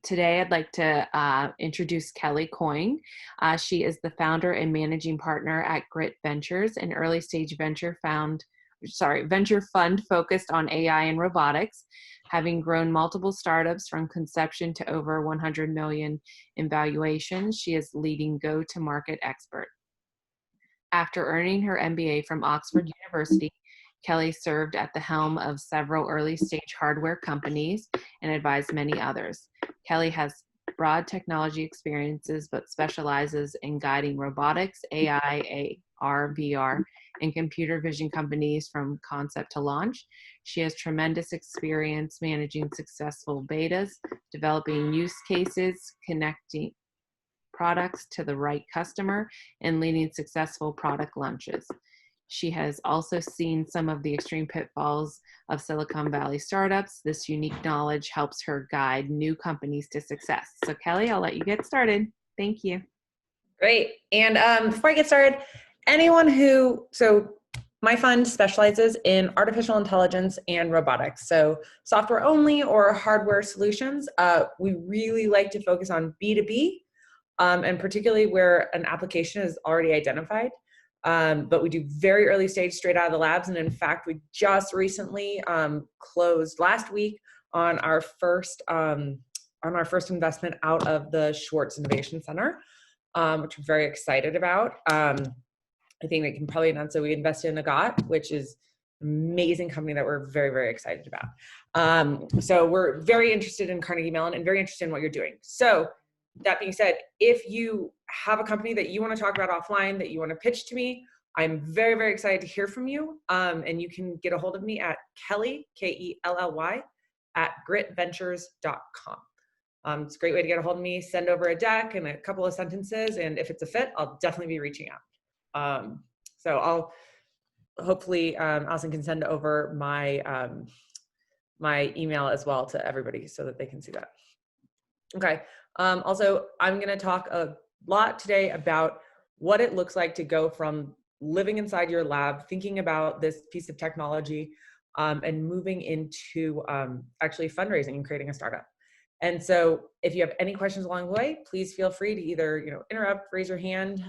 Today I'd like to introduce Kelly Coyne. She is the founder and managing partner at Grit Ventures, an early stage venture fund focused on AI and robotics. Having grown multiple startups from conception to over 100 million in valuation, she is leading go-to-market expert. After earning her MBA from Oxford University, Kelly served at the helm of several early-stage hardware companies and advised many others. Kelly has broad technology experiences, but specializes in guiding robotics, AI, AR, VR, and computer vision companies from concept to launch. She has tremendous experience managing successful betas, developing use cases, connecting products to the right customer, and leading successful product launches. She has also seen some of the extreme pitfalls of Silicon Valley startups. This unique knowledge helps her guide new companies to success. So Kelly, I'll let you get started. Thank you. Great. And before I get started, so my fund specializes in artificial intelligence and robotics. So software only or hardware solutions. We really like to focus on B2B, and particularly where an application is already identified. But we do very early stage straight out of the labs. And in fact, we just recently closed last week on our first investment out of the Schwartz Innovation Center, which we're very excited about. I think I can probably announce that we invested in Agat, which is an amazing company that we're very, very excited about. So we're very interested in Carnegie Mellon and very interested in what you're doing. So that being said, if you have a company that you want to talk about offline that you want to pitch to me, I'm very, very excited to hear from you. And you can get a hold of me at Kelly, Kelly, at gritventures.com. It's a great way to get a hold of me. Send over a deck and a couple of sentences. And if it's a fit, I'll definitely be reaching out. So I'll hopefully, Allison can send over my, my email as well to everybody so that they can see that. Okay. Also, I'm going to talk a lot today about what it looks like to go from living inside your lab, thinking about this piece of technology, and moving into actually fundraising and creating a startup. And so if you have any questions along the way, please feel free to either interrupt, raise your hand,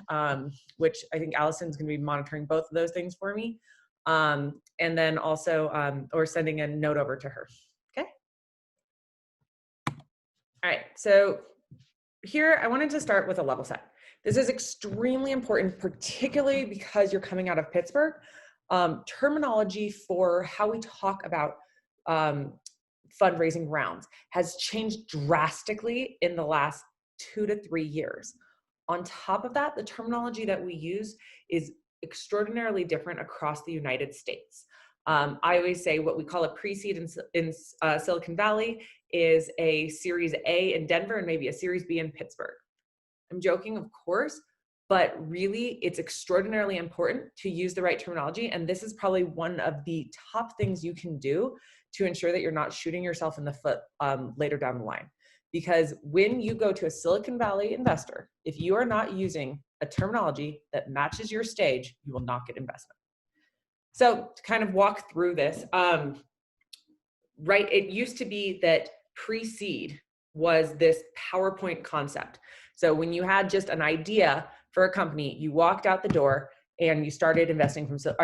which I think Allison's going to be monitoring both of those things for me, and then also or sending a note over to her. Okay. All right. So here, I wanted to start with a level set. This is extremely important, particularly because you're coming out of Pittsburgh. Terminology for how we talk about fundraising rounds has changed drastically in the last 2 to 3 years. On top of that, the terminology that we use is extraordinarily different across the United States. I always say what we call a pre-seed in Silicon Valley is a Series A in Denver and maybe a Series B in Pittsburgh. I'm joking, of course, but really it's extraordinarily important to use the right terminology. And this is probably one of the top things you can do to ensure that you're not shooting yourself in the foot later down the line. Because when you go to a Silicon Valley investor, if you are not using a terminology that matches your stage, you will not get investment. So to kind of walk through this, right, it used to be that pre-seed was this PowerPoint concept. So when you had just an idea for a company, you walked out the door and you started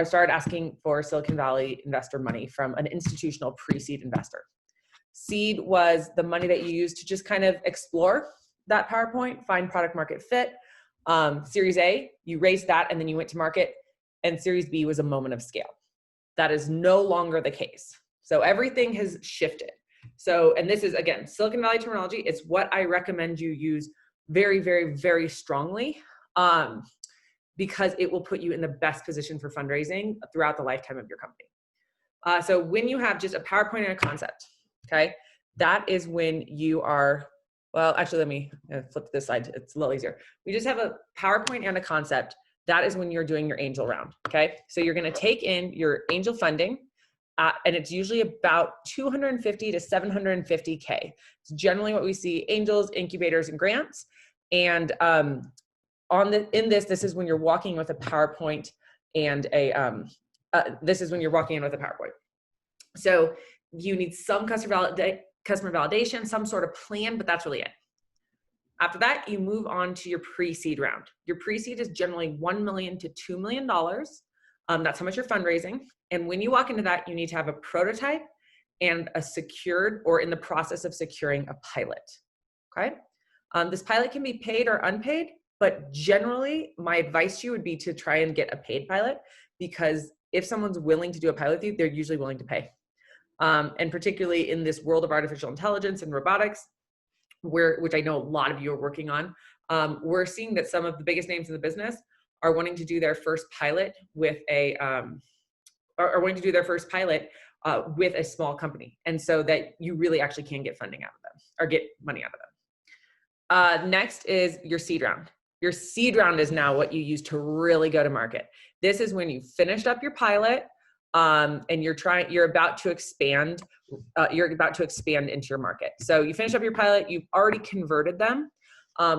started asking for Silicon Valley investor money from an institutional pre-seed investor. Seed was the money that you used to just kind of explore that PowerPoint, find product market fit. Series A, you raised that and then you went to market. And Series B was a moment of scale. That is no longer the case. So everything has shifted. So, and this is, again, Silicon Valley terminology. It's what I recommend you use very, very, very strongly, because it will put you in the best position for fundraising throughout the lifetime of your company. So when you have just a PowerPoint and a concept, okay, that is when you are, well, actually, let me flip to this side. It's a little easier. We just have a PowerPoint and a concept. That is when you're doing your angel round, okay? So you're gonna take in your angel funding, and it's usually about 250 to 750K. It's generally what we see: angels, incubators, and grants. And this is when you're walking with a PowerPoint and this is when you're walking in with a PowerPoint. So you need some customer customer validation, some sort of plan, but that's really it. After that, you move on to your pre-seed round. Your pre-seed is generally $1 million to $2 million. That's how much you're fundraising. And when you walk into that, you need to have a prototype and a secured or in the process of securing a pilot, okay? This pilot can be paid or unpaid, but generally my advice to you would be to try and get a paid pilot, because if someone's willing to do a pilot with you, they're usually willing to pay. And particularly in this world of artificial intelligence and robotics, which I know a lot of you are working on, we're seeing that some of the biggest names in the business are wanting to do their first pilot with a, with a small company. And so that you really actually can get funding out of them or get money out of them. Next is your seed round. Your seed round is now what you use to really go to market. This is when you finished up your pilot, and you're about to expand into your market. So you finish up your pilot, you've already converted them.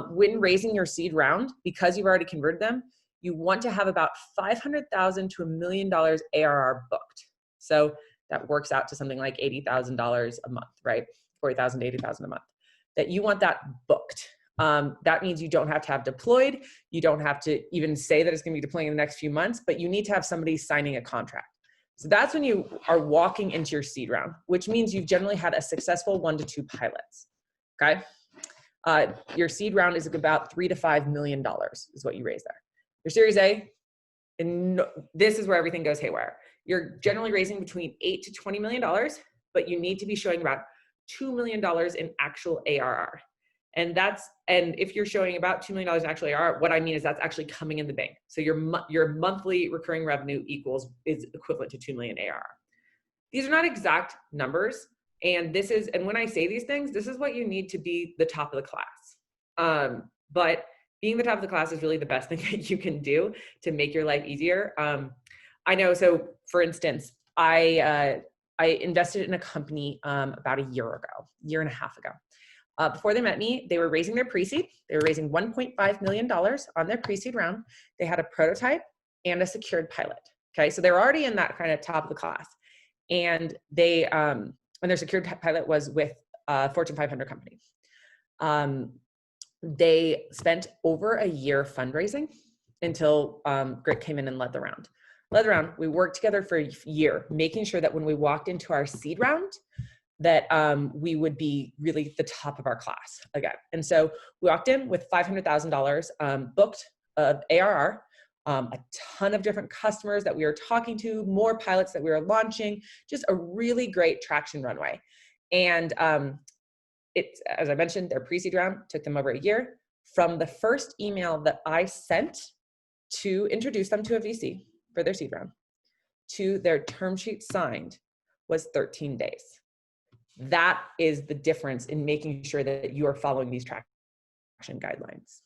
When raising your seed round, because you've already converted them, you want to have about $500,000 to $1 million ARR booked. So that works out to something like $80,000 a month, right? $40,000 to $80,000 a month. That you want that booked. That means you don't have to have deployed. You don't have to even say that it's going to be deploying in the next few months, but you need to have somebody signing a contract. So that's when you are walking into your seed round, which means you've generally had a successful 1 to 2 pilots, okay? Your seed round is about $3 to $5 million is what you raise there. Your Series A, and this is where everything goes haywire. You're generally raising between $8 to $20 million, but you need to be showing about $2 million in actual ARR. And if you're showing about $2 million in actual ARR, what I mean is that's actually coming in the bank. So your monthly recurring revenue is equivalent to 2 million ARR. These are not exact numbers. And when I say these things, this is what you need to be the top of the class. But being the top of the class is really the best thing that you can do to make your life easier. I know, so for instance, I invested in a company about a year and a half ago. Before they met me, they were raising their pre-seed. They were raising $1.5 million on their pre-seed round. They had a prototype and a secured pilot. Okay, so they were already in that kind of top of the class. And and their secured pilot was with a Fortune 500 company. They spent over a year fundraising until Grit came in and led the round. We worked together for a year, making sure that when we walked into our seed round, that we would be really the top of our class again. And so we walked in with $500,000 booked of ARR, a ton of different customers that we were talking to, more pilots that we were launching, just a really great traction runway. And as I mentioned, their pre-seed round took them over a year. From the first email that I sent to introduce them to a VC for their seed round to their term sheet signed was 13 days. That is the difference in making sure that you are following these traction guidelines.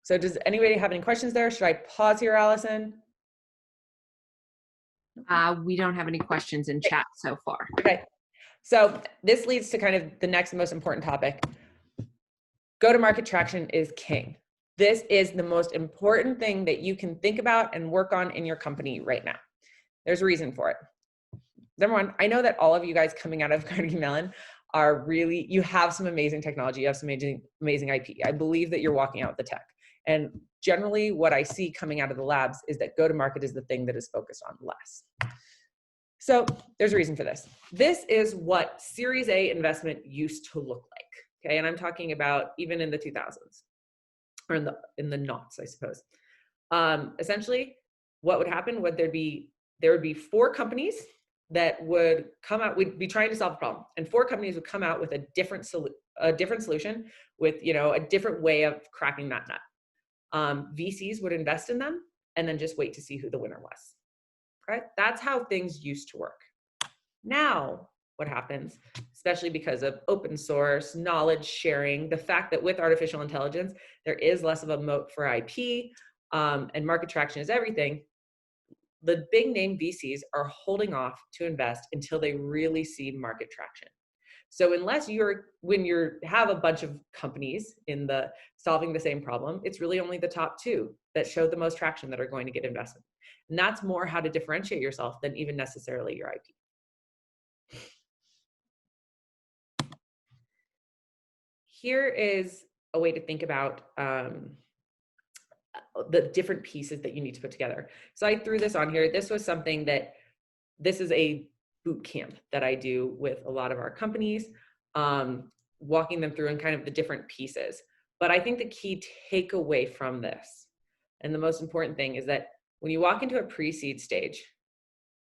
So does anybody have any questions there? Should I pause here, Allison? We don't have any questions in chat so far. Okay. So this leads to kind of the next most important topic. Go-to-market traction is king. This is the most important thing that you can think about and work on in your company right now. There's a reason for it. Number one, I know that all of you guys coming out of Carnegie Mellon you have some amazing technology, you have some amazing IP. I believe that you're walking out with the tech. And generally what I see coming out of the labs is that go-to-market is the thing that is focused on less. So there's a reason for this. This is what Series A investment used to look like, okay? And I'm talking about even in the 2000s, or in the noughts, I suppose. Essentially, what would happen would there would be 4 companies that would come out, we'd be trying to solve a problem, and 4 companies would come out with a different solution with, a different way of cracking that nut. VCs would invest in them and then just wait to see who the winner was. Okay? That's how things used to work. Now, what happens, especially because of open source, knowledge sharing, the fact that with artificial intelligence, there is less of a moat for IP, and market traction is everything, the big name VCs are holding off to invest until they really see market traction. So unless when you have a bunch of companies solving the same problem, it's really only the top 2 that show the most traction that are going to get investment. And that's more how to differentiate yourself than even necessarily your IP. here is a way to think about the different pieces that you need to put together. So I threw this on here. This was something that, this is a boot camp that I do with a lot of our companies, walking them through and kind of the different pieces. But I think the key takeaway from this, and the most important thing, is that when you walk into a pre-seed stage,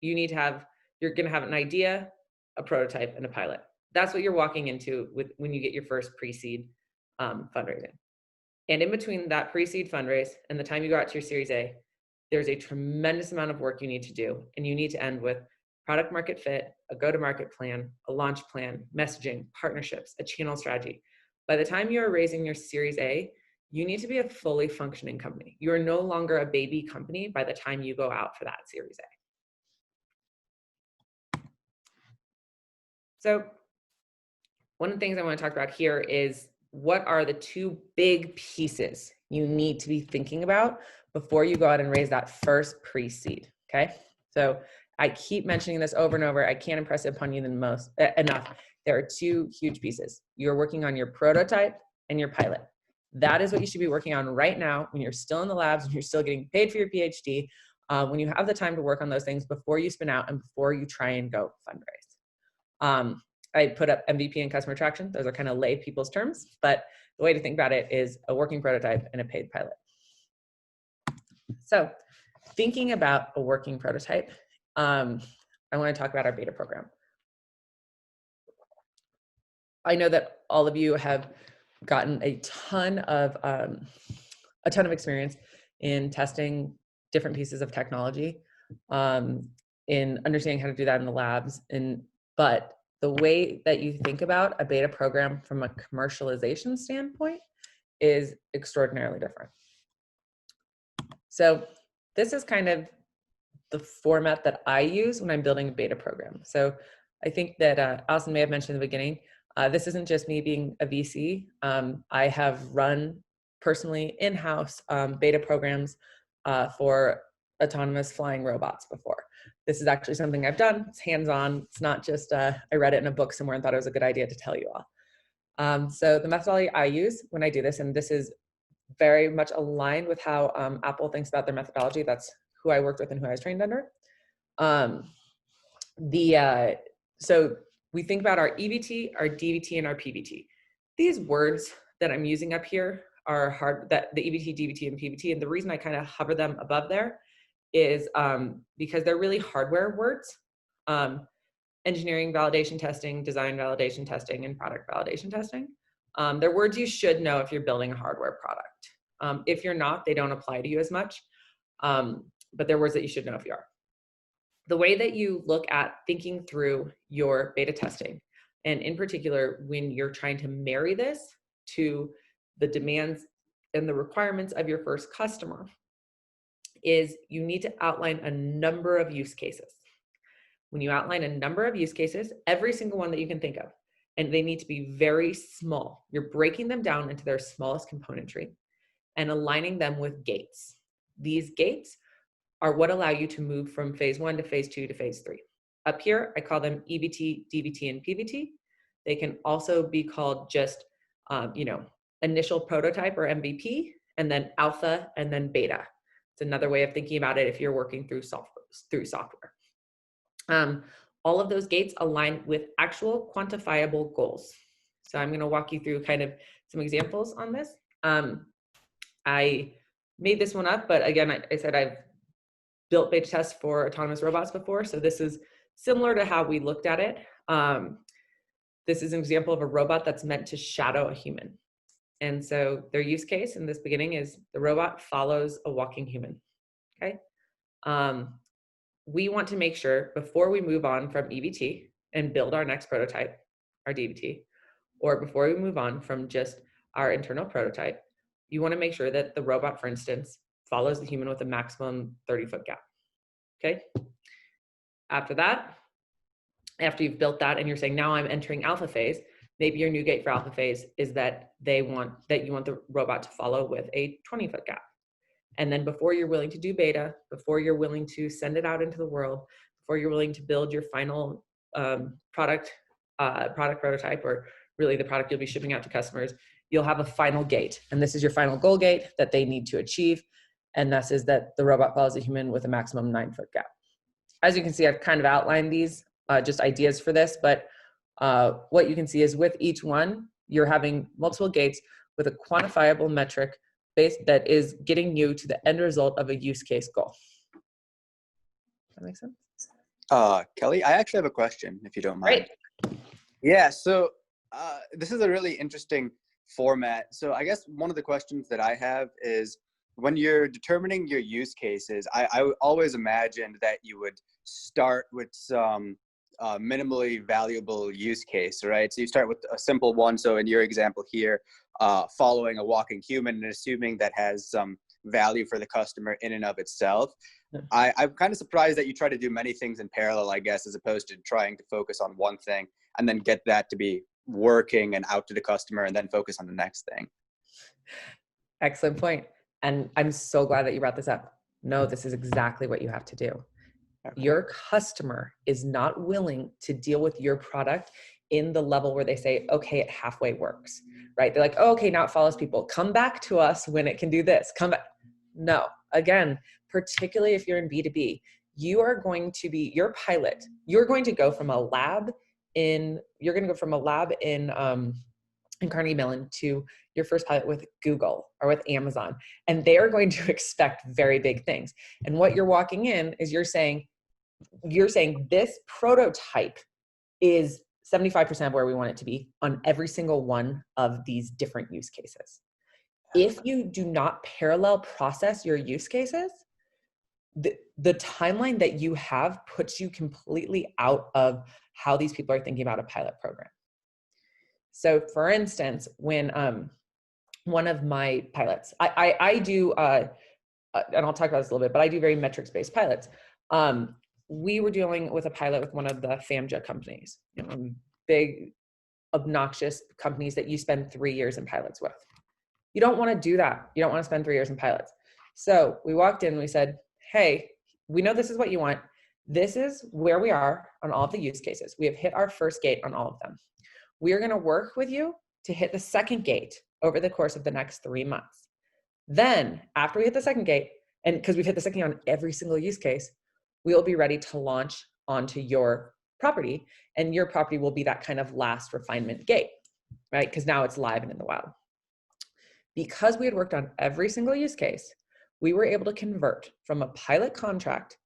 you're going to have an idea, a prototype, and a pilot. That's what you're walking into with when you get your first pre-seed fundraising. And in between that pre-seed fundraise and the time you go out to your Series A, there's a tremendous amount of work you need to do. And you need to end with product market fit, a go-to-market plan, a launch plan, messaging, partnerships, a channel strategy. By the time you're raising your Series A, you need to be a fully functioning company. You are no longer a baby company by the time you go out for that Series A. So one of the things I want to talk about here is, what are the two big pieces you need to be thinking about before you go out and raise that first pre-seed, okay? So I keep mentioning this over and over. I can't impress it upon you enough. There are two huge pieces. You're working on your prototype and your pilot. That is what you should be working on right now when you're still in the labs and you're still getting paid for your PhD, when you have the time to work on those things before you spin out and before you try and go fundraise. I put up MVP and customer traction. Those are kind of lay people's terms, but the way to think about it is a working prototype and a paid pilot. So thinking about a working prototype, I want to talk about our beta program. I know that all of you have gotten a ton of experience in testing different pieces of technology, in understanding how to do that in the labs. But the way that you think about a beta program from a commercialization standpoint is extraordinarily different. So this is kind of the format that I use when I'm building a beta program. So I think that Allison may have mentioned in the beginning, this isn't just me being a VC. I have run personally in-house beta programs for autonomous flying robots before. This is actually something I've done. It's hands-on. It's not just I read it in a book somewhere and thought it was a good idea to tell you all. So the methodology I use when I do this, and this is very much aligned with how Apple thinks about their methodology. That's who I worked with and who I was trained under. So we think about our EVT, our DVT, and our PVT. These words that I'm using up here are hard, that the EVT, DVT, and PVT. And the reason I kind of hover them above there is because they're really hardware words. Engineering validation testing, design validation testing, and product validation testing. They're words you should know if you're building a hardware product. If you're not, they don't apply to you as much, but they're words that you should know if you are. The way that you look at thinking through your beta testing, and in particular, when you're trying to marry this to the demands and the requirements of your first customer, is you need to outline a number of use cases. When you outline a number of use cases, every single one that you can think of, and they need to be very small. You're breaking them down into their smallest componentry and aligning them with gates. These gates are what allow you to move from phase 1 to phase 2 to phase 3. Up here, I call them EVT, DVT, and PVT. They can also be called just, initial prototype or MVP, and then alpha, and then beta. It's another way of thinking about it if you're working through software. All of those gates align with actual quantifiable goals. So I'm going to walk you through kind of some examples on this. I made this one up, but again, I said I've built beta tests for autonomous robots before. So this is similar to how we looked at it. This is an example of a robot that's meant to shadow a human. And so their use case in this beginning is the robot follows a walking human, okay? We want to make sure before we move on from EVT and build our next prototype, our DVT, or before we move on from just our internal prototype, you want to make sure that the robot, for instance, follows the human with a maximum 30-foot gap, okay? After that, after you've built that and you're saying, now I'm entering alpha phase, maybe your new gate for alpha phase is that you want the robot to follow with a 20-foot gap. And then before you're willing to do beta, before you're willing to send it out into the world, before you're willing to build your final product prototype or really the product you'll be shipping out to customers, you'll have a final gate. And this is your final goal gate that they need to achieve. And this is that the robot follows a human with a maximum 9-foot gap. As you can see, I've kind of outlined these just ideas for this, but what you can see is with each one, you're having multiple gates with a quantifiable metric based that is getting you to the end result of a use case goal. That makes sense? Kelly, I actually have a question, if you don't mind. Great. Yeah, so this is a really interesting format. So I guess one of the questions that I have is, when you're determining your use cases, I always imagined that you would start with some minimally valuable use case, right? So you start with a simple one. So in your example here, following a walking human and assuming that has some value for the customer in and of itself. I'm kind of surprised that you try to do many things in parallel, I guess, as opposed to trying to focus on one thing and then get that to be working and out to the customer and then focus on the next thing. Excellent point. And I'm so glad that you brought this up. No, this is exactly what you have to do. Okay. Your customer is not willing to deal with your product in the level where they say, okay, it halfway works, right? They're like, oh, okay, now it follows people. Come back to us when it can do this. Come back. No, again, particularly if you're in B2B, you are going to be your pilot. You're going to go from a lab in Carnegie Mellon to your first pilot with Google or with Amazon, and they're going to expect very big things. And what you're walking in is you're saying this prototype is 75% of where we want it to be on every single one of these different use cases. If you do not parallel process your use cases, the timeline that you have puts you completely out of how these people are thinking about a pilot program. So for instance, when one of my pilots, I do, and I'll talk about this a little bit, but I do very metrics-based pilots. We were dealing with a pilot with one of the FAMJA companies, big, obnoxious companies that you spend 3 years in pilots with. You don't want to do that. You don't want to spend 3 years in pilots. So we walked in and we said, hey, we know this is what you want. This is where we are on all of the use cases. We have hit our first gate on all of them. We are going to work with you to hit the second gate over the course of the next 3 months. Then after we hit the second gate, and because we've hit the second gate on every single use case, we will be ready to launch onto your property, and your property will be that kind of last refinement gate, right? Because now it's live and in the wild. Because we had worked on every single use case, we were able to convert from a pilot contract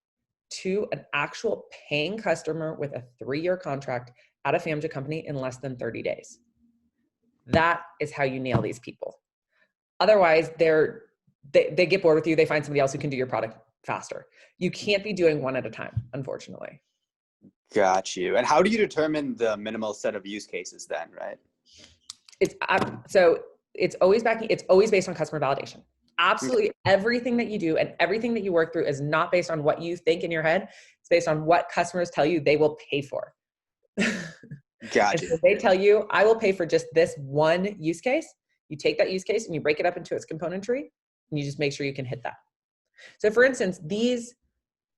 to an actual paying customer with a 3-year contract at a FAMJA company in less than 30 days. That is how you nail these people. Otherwise, they get bored with you. They find somebody else who can do your product faster. You can't be doing one at a time, unfortunately. Got you. And how do you determine the minimal set of use cases then, right? It's always based on customer validation. Absolutely everything that you do and everything that you work through is not based on what you think in your head. It's based on what customers tell you they will pay for. Gotcha. So they tell you, I will pay for just this one use case. You take that use case and you break it up into its componentry, and you just make sure you can hit that. So for instance, these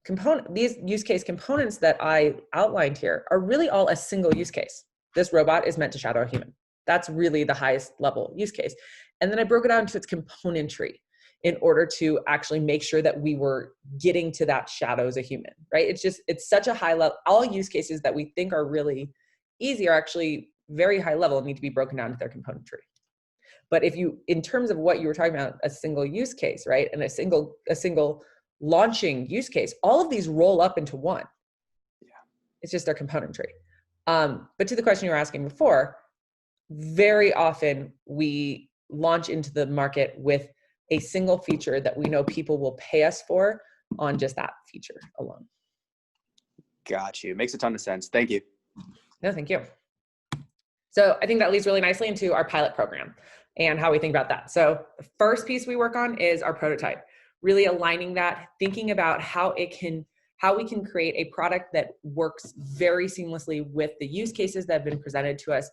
use case components that I outlined here are really all a single use case. This robot is meant to shadow a human. That's really the highest level use case. And then I broke it out into its componentry in order to actually make sure that we were getting to that shadow as a human, right? It's such a high level. All use cases that we think are really easy are actually very high level and need to be broken down to their componentry. But if you, in terms of what you were talking about, a single use case, right? And a single launching use case, all of these roll up into one. Yeah. It's just their componentry. But to the question you were asking before, very often we launch into the market with a single feature that we know people will pay us for on just that feature alone. Got you. Makes a ton of sense. Thank you. No, thank you. So I think that leads really nicely into our pilot program and how we think about that. So the first piece we work on is our prototype, really aligning that, thinking about how we can create a product that works very seamlessly with the use cases that have been presented to us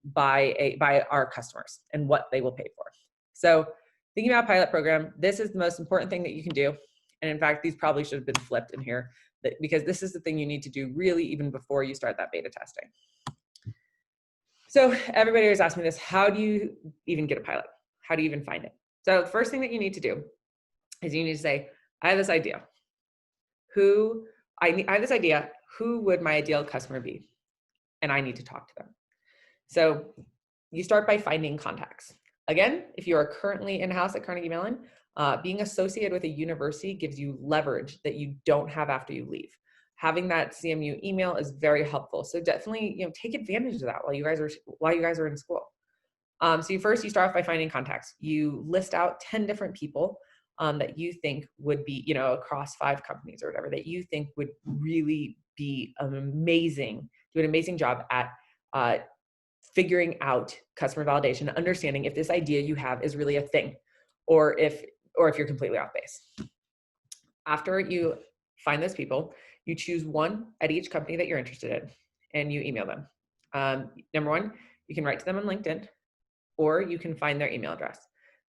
by our customers and what they will pay for. So thinking about pilot program, this is the most important thing that you can do. And in fact, these probably should have been flipped in here because this is the thing you need to do really even before you start that beta testing. So everybody always asks me this, how do you even get a pilot? How do you even find it? So the first thing that you need to do is you need to say, I have this idea. I have this idea. Who would my ideal customer be? And I need to talk to them. So you start by finding contacts. Again, if you are currently in-house at Carnegie Mellon, being associated with a university gives you leverage that you don't have after you leave. Having that CMU email is very helpful. So definitely, take advantage of that while you guys are in school. So you start off by finding contacts. You list out 10 different people that you think would be, across 5 companies or whatever, that you think would really be do an amazing job at figuring out customer validation, understanding if this idea you have is really a thing, or if you're completely off base. After you find those people, you choose one at each company that you're interested in, and you email them. Number one, you can write to them on LinkedIn, or you can find their email address.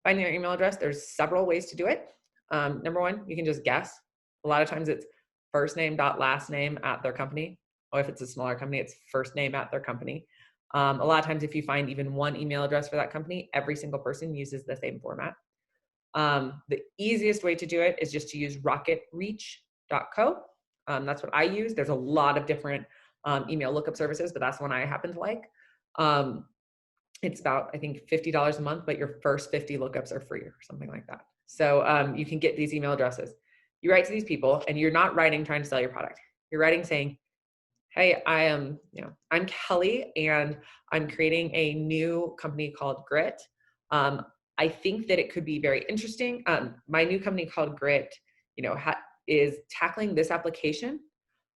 Finding their email address, there's several ways to do it. Number one, you can just guess. A lot of times it's first name dot last name at their company, or if it's a smaller company, it's first name at their company. A lot of times if you find even one email address for that company, every single person uses the same format. The easiest way to do it is just to use rocketreach.co. That's what I use. There's a lot of different email lookup services, but that's one I happen to like. It's about, I think, $50 a month, but your first 50 lookups are free or something like that. So you can get these email addresses. You write to these people, and you're not writing trying to sell your product. You're writing saying, hey, I'm Kelly, and I'm creating a new company called Grit. I think that it could be very interesting. My new company called Grit, is tackling this application.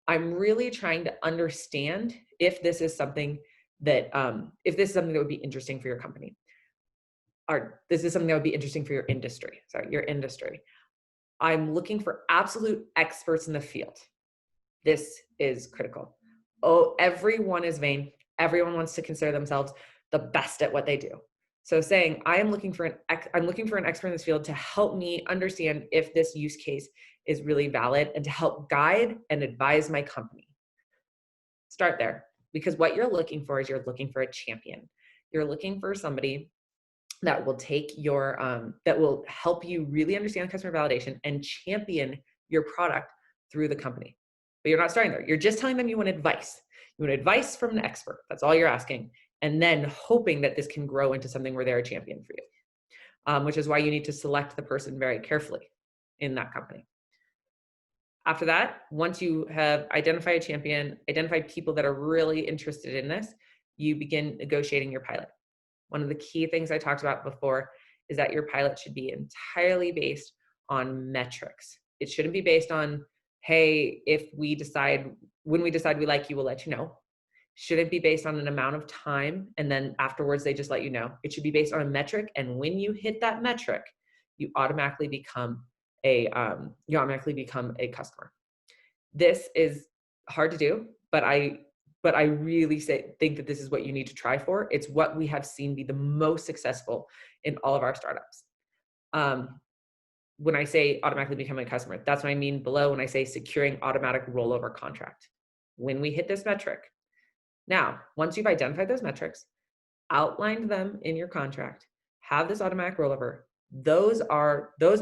I'm really trying to understand if this is something that would be interesting for your company, or this is something that would be interesting for your industry. Your industry. I'm looking for absolute experts in the field. This is critical. Oh, everyone is vain. Everyone wants to consider themselves the best at what they do. So saying, I'm looking for an expert in this field to help me understand if this use case is really valid and to help guide and advise my company. Start there, because what you're looking for is you're looking for a champion. You're looking for somebody that will take that will help you really understand customer validation and champion your product through the company. But you're not starting there. You're just telling them you want advice. You want advice from an expert. That's all you're asking. And then hoping that this can grow into something where they're a champion for you, which is why you need to select the person very carefully in that company. After that, once you have identified a champion, identified people that are really interested in this, you begin negotiating your pilot. One of the key things I talked about before is that your pilot should be entirely based on metrics. It shouldn't be based on, hey, when we decide we like you, we'll let you know. Shouldn't be based on an amount of time, and then afterwards they just let you know. It should be based on a metric, and when you hit that metric, you automatically become a customer. This is hard to do, but I really think that this is what you need to try for. It's what we have seen be the most successful in all of our startups. When I say automatically becoming a customer, that's what I mean below when I say securing automatic rollover contract. When we hit this metric, now, once you've identified those metrics, outlined them in your contract, have this automatic rollover, those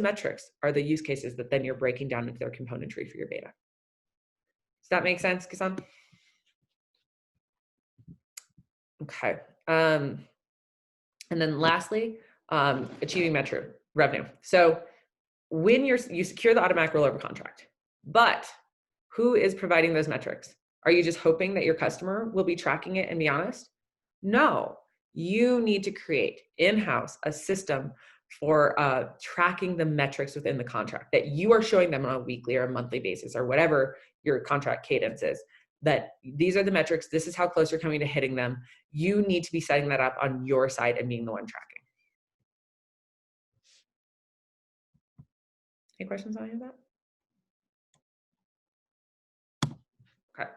metrics are the use cases that then you're breaking down into their componentry for your beta. Does that make sense, Kasan? Okay. And then lastly, achieving revenue. So when you secure the automatic rollover contract, but who is providing those metrics? Are you just hoping that your customer will be tracking it and be honest? No, you need to create in-house a system for tracking the metrics within the contract that you are showing them on a weekly or a monthly basis or whatever your contract cadence is. That these are the metrics, this is how close you're coming to hitting them. You need to be setting that up on your side and being the one tracking. Any questions on any of that? Okay.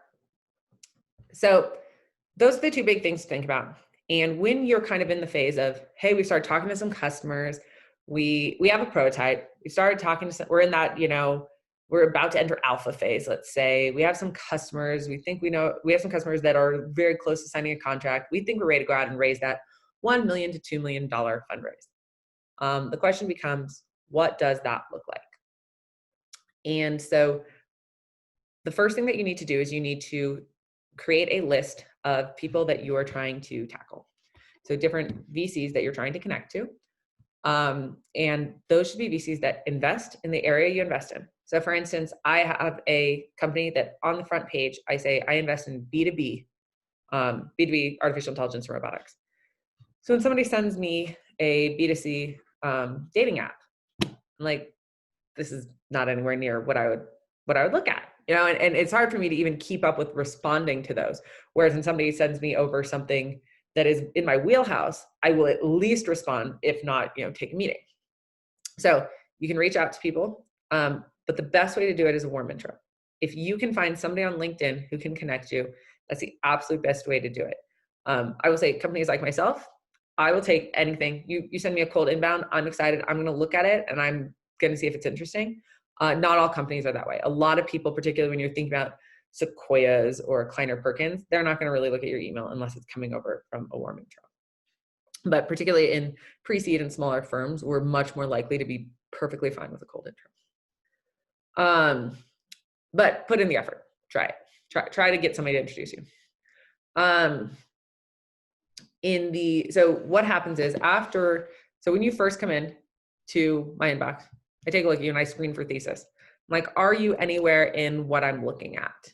So those are the two big things to think about. And when you're kind of in the phase of, hey, we started talking to some customers, we have a prototype, we started talking to some, we're in that, we're about to enter alpha phase. Let's say we have some customers. We have some customers that are very close to signing a contract. We think we're ready to go out and raise that $1 million to $2 million fundraise. The question becomes, what does that look like? And so the first thing that you need to do is you need to create a list of people that you are trying to tackle. So different VCs that you're trying to connect to. And those should be VCs that invest in the area you invest in. So for instance, I have a company that on the front page, I say I invest in B2B, B2B artificial intelligence and robotics. So when somebody sends me a B2C dating app, I'm like, this is not anywhere near what I would look at, you know, and it's hard for me to even keep up with responding to those. Whereas when somebody sends me over something that is in my wheelhouse, I will at least respond, if not, you know, take a meeting. So you can reach out to people, but the best way to do it is a warm intro. If you can find somebody on LinkedIn who can connect you, that's the absolute best way to do it. I will say companies like myself, I will take anything. You send me a cold inbound, I'm excited. I'm going to look at it and I'm going to see if it's interesting. Not all companies are that way. A lot of people, particularly when you're thinking about Sequoias or Kleiner Perkins, they're not going to really look at your email unless it's coming over from a warm intro. But particularly in pre-seed and smaller firms, we're much more likely to be perfectly fine with a cold intro. But put in the effort. Try it. Try to get somebody to introduce you. So what happens is so when you first come in to my inbox, I take a look at you and I screen for thesis. I'm like, are you anywhere in what I'm looking at?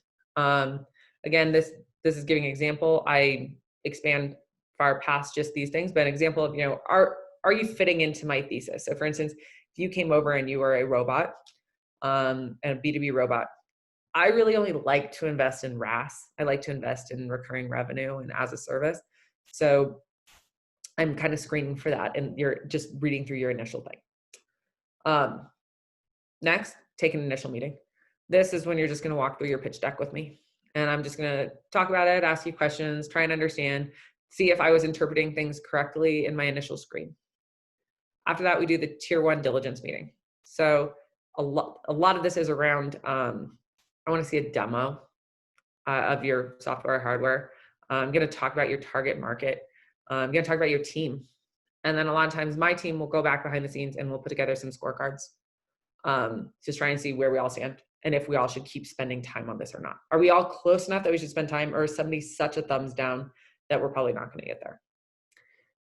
Again, this is giving an example. I expand far past just these things, but an example of, you know, are you fitting into my thesis? So for instance, if you came over and you were a robot, and a B2B robot, I really only like to invest in RaaS. I like to invest in recurring revenue and as a service. So I'm kind of screening for that, and you're just reading through your initial thing. Next, take an initial meeting. This is when you're just going to walk through your pitch deck with me. And I'm just going to talk about it, ask you questions, try and understand, see if I was interpreting things correctly in my initial screen. After that, we do the tier 1 diligence meeting. So a lot of this is around, I want to see a demo of your software or hardware. I'm going to talk about your target market. I'm going to talk about your team. And then a lot of times my team will go back behind the scenes and we'll put together some scorecards. Just try and see where we all stand and if we all should keep spending time on this or not. Are we all close enough that we should spend time, or is somebody such a thumbs down that we're probably not going to get there?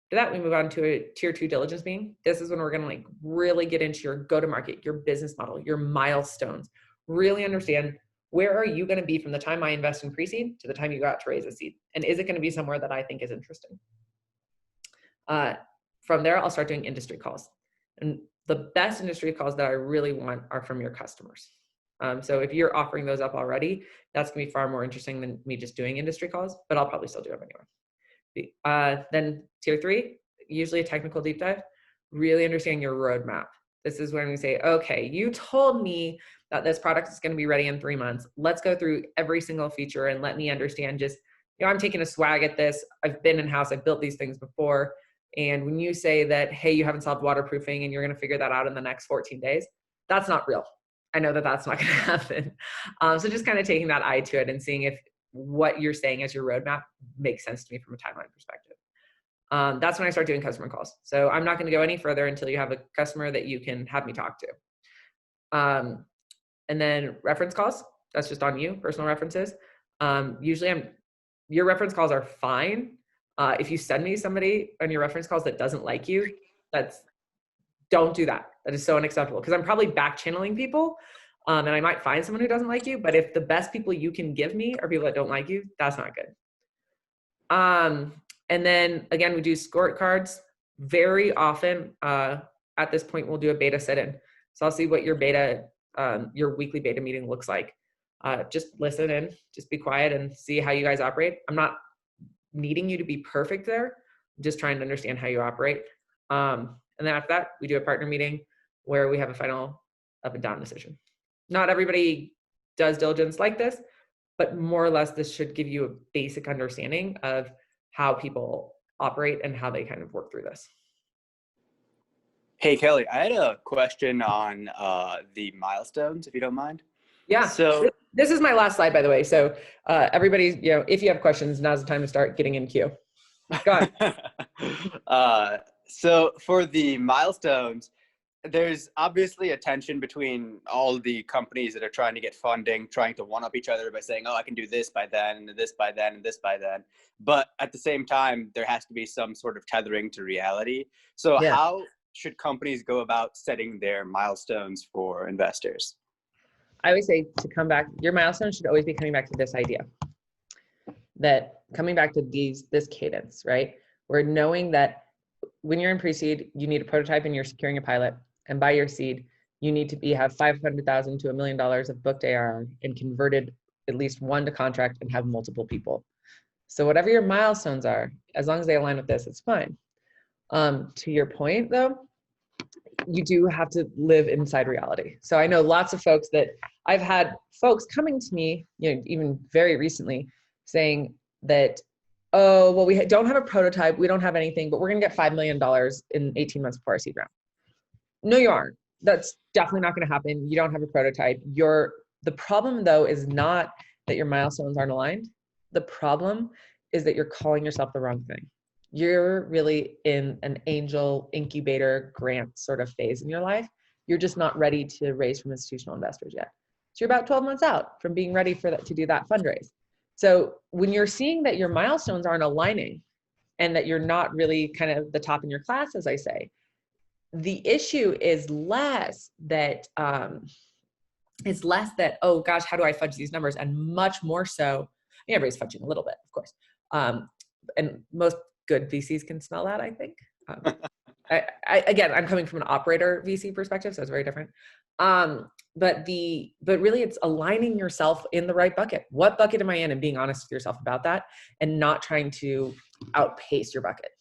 After that, we move on to a tier 2 diligence meeting. This is when we're going to like really get into your go-to-market, your business model, your milestones, really understand where are you going to be from the time I invest in pre-seed to the time you go out to raise a seed? And is it going to be somewhere that I think is interesting? From there, I'll start doing industry calls. And the best industry calls that I really want are from your customers. So if you're offering those up already, that's going to be far more interesting than me just doing industry calls, but I'll probably still do them anyway. Then tier 3, usually a technical deep dive, really understanding your roadmap. This is when we say, okay, you told me that this product is going to be ready in 3 months. Let's go through every single feature and let me understand just, you know, I'm taking a swag at this. I've been in-house. I've built these things before. And when you say that, hey, you haven't solved waterproofing and you're going to figure that out in the next 14 days, that's not real. I know that that's not going to happen. So just kind of taking that eye to it and seeing if what you're saying as your roadmap makes sense to me from a timeline perspective. That's when I start doing customer calls. So I'm not going to go any further until you have a customer that you can have me talk to. And then reference calls, that's just on you, personal references. Usually your reference calls are fine. If you send me somebody on your reference calls that doesn't like you, don't do that. That is so unacceptable, because I'm probably back channeling people, and I might find someone who doesn't like you, but if the best people you can give me are people that don't like you, that's not good. And then again, we do scorecards. Very often, at this point, we'll do a beta sit-in. So I'll see what your weekly beta meeting looks like. Just listen in, just be quiet and see how you guys operate. I'm not needing you to be perfect there. I'm just trying to understand how you operate. And then after that, we do a partner meeting where we have a final up and down decision. Not everybody does diligence like this, but more or less this should give you a basic understanding of how people operate and how they kind of work through this. Hey, Kelly, I had a question on the milestones, if you don't mind. Yeah. So, This is my last slide, by the way. So everybody, if you have questions, now's the time to start getting in queue. Go on. so for the milestones, there's obviously a tension between all the companies that are trying to get funding, trying to one up each other by saying, oh, I can do this by then, and this by then, and this by then. But at the same time, there has to be some sort of tethering to reality. So, Yeah. how should companies go about setting their milestones for investors? I always say to come back, your milestone should always be coming back to this idea, that coming back to this cadence, right? We're knowing that when you're in pre-seed, you need a prototype and you're securing a pilot. And by your seed, you need to have $500,000 to $1 million of booked ARR and converted at least one to contract and have multiple people. So whatever your milestones are, as long as they align with this, it's fine. To your point though, you do have to live inside reality. So I know lots of folks that I've had folks coming to me, even very recently saying that, oh, well, we don't have a prototype. We don't have anything, but we're going to get $5 million in 18 months before our seed round. No, you aren't. That's definitely not going to happen. You don't have a prototype. The problem though is not that your milestones aren't aligned. The problem is that you're calling yourself the wrong thing. You're really in an angel incubator grant sort of phase in your life. You're just not ready to raise from institutional investors yet. So you're about 12 months out from being ready for that, to do that fundraise. So when you're seeing that your milestones aren't aligning and that you're not really kind of the top in your class, as I say, the issue is less that, oh gosh, how do I fudge these numbers? And much more so, everybody's fudging a little bit, of course. And most good VCs can smell that, I think. Again, I'm coming from an operator VC perspective, so it's very different. But really it's aligning yourself in the right bucket. What bucket am I in? And being honest with yourself about that and not trying to outpace your bucket.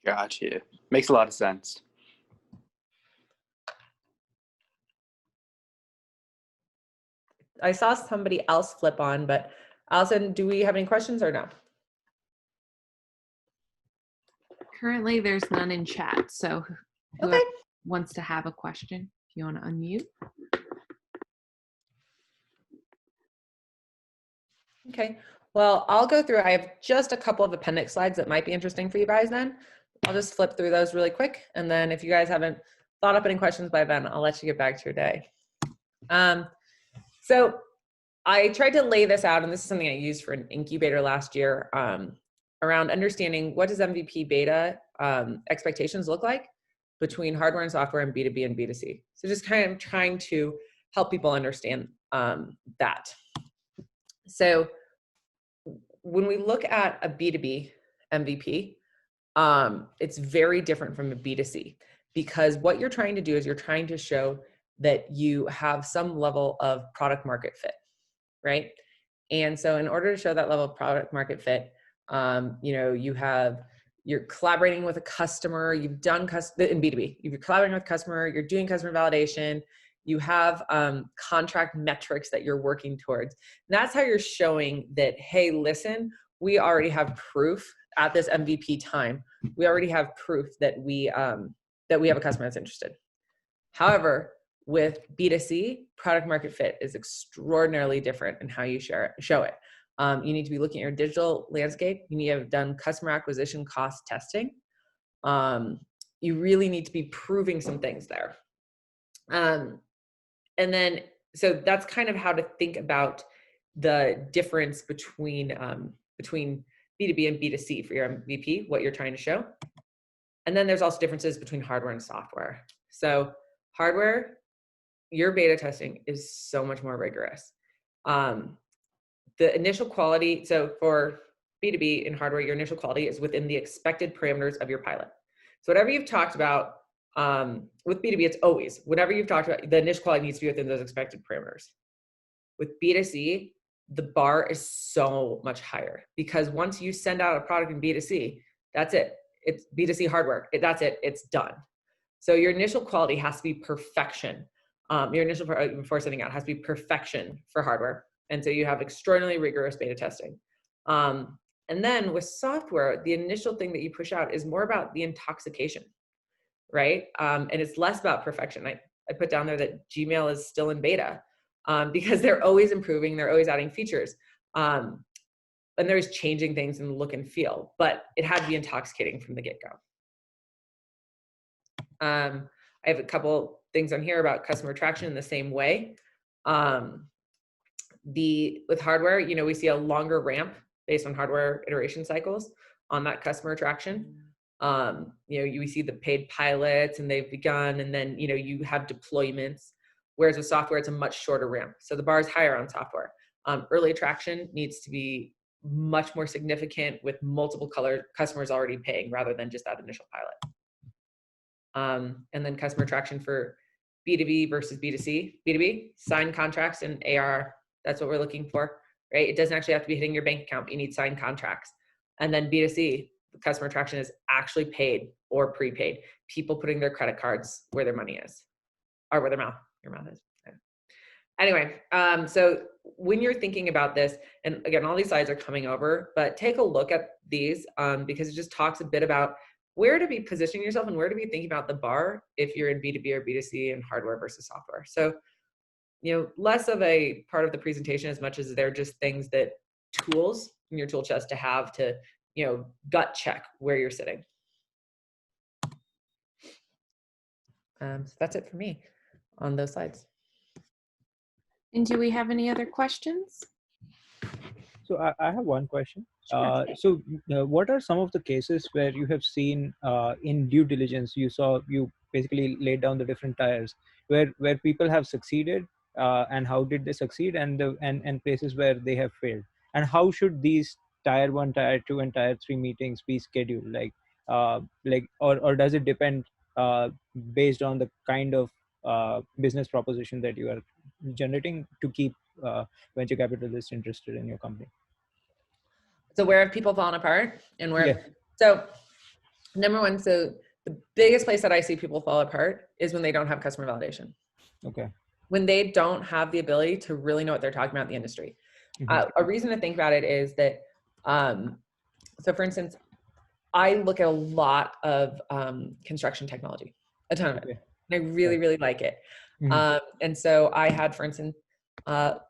Gotcha. Makes a lot of sense. I saw somebody else flip on, but Allison, do we have any questions or no? Currently, there's none in chat. So whoever wants to have a question, if you want to unmute. Okay. Well, I'll go through. I have just a couple of appendix slides that might be interesting for you guys then. I'll just flip through those really quick. And then if you guys haven't thought up any questions by then, I'll let you get back to your day. So I tried to lay this out, and this is something I used for an incubator last year, around understanding what does MVP beta expectations look like between hardware and software and B2B and B2C. So just kind of trying to help people understand that. So when we look at a B2B MVP, it's very different from a B2C, because what you're trying to do is you're trying to show that you have some level of product market fit, right? And so in order to show that level of product market fit, you're collaborating with a customer, you've done in B2B, you're collaborating with a customer, you're doing customer validation, you have contract metrics that you're working towards. And that's how you're showing that, hey, listen, we already have proof at this MVP time. We already have proof that we have a customer that's interested. However, with B2C, product market fit is extraordinarily different in how you show it. You need to be looking at your digital landscape. You need to have done customer acquisition cost testing. You really need to be proving some things there. And then, so that's kind of how to think about the difference between B2B and B2C for your MVP, what you're trying to show. And then there's also differences between hardware and software. So hardware, your beta testing is so much more rigorous. The initial quality, so for B2B in hardware, your initial quality is within the expected parameters of your pilot. So whatever you've talked about, with B2B, it's always, whatever you've talked about, the initial quality needs to be within those expected parameters. With B2C, the bar is so much higher, because once you send out a product in B2C, that's it. It's B2C hardware. That's it. It's done. So your initial quality has to be perfection. Your initial, before sending out, has to be perfection for hardware. And so you have extraordinarily rigorous beta testing. And then with software, the initial thing that you push out is more about the intoxication. right? And it's less about perfection. I put down there that Gmail is still in beta because they're always improving, they're always adding features. And they're always changing things in the look and feel, but it had to be intoxicating from the get-go. I have a couple things on here about customer attraction in the same way. With hardware, you know, we see a longer ramp based on hardware iteration cycles on that customer attraction. You know, we see the paid pilots and they've begun, and then, you know, you have deployments, whereas with software, it's a much shorter ramp. So the bar is higher on software. Early attraction needs to be much more significant with multiple customers already paying rather than just that initial pilot. And then customer attraction for B2B versus B2C. B2B, signed contracts and AR. That's what we're looking for, right? It doesn't actually have to be hitting your bank account, but you need signed contracts. And then B2C, the customer attraction is actually paid or prepaid. People putting their credit cards where their money is, or where your mouth is. Anyway, so when you're thinking about this, and again, all these slides are coming over, but take a look at these because it just talks a bit about where to be positioning yourself and where to be thinking about the bar if you're in B2B or B2C and hardware versus software. So, you know, less of a part of the presentation as much as they're just things that tools in your tool chest to have to, you know, gut check where you're sitting. So that's it for me on those slides. And do we have any other questions? So I have one question. Sure. What are some of the cases where you have seen in due diligence, you basically laid down the different tiers where people have succeeded and how did they succeed, and places where they have failed, and how should these tier 1, tier 2, and tier 3 meetings be scheduled? Or does it depend based on the kind of business proposition that you are generating to keep venture capitalists interested in your company? So where have people fallen apart and where? Yeah. So number one, so the biggest place that I see people fall apart is when they don't have customer validation. Okay. When they don't have the ability to really know what they're talking about in the industry. A reason to think about it is that, so for instance, I look at a lot of construction technology, a ton of it. And I really, really like it. And so I had, for instance,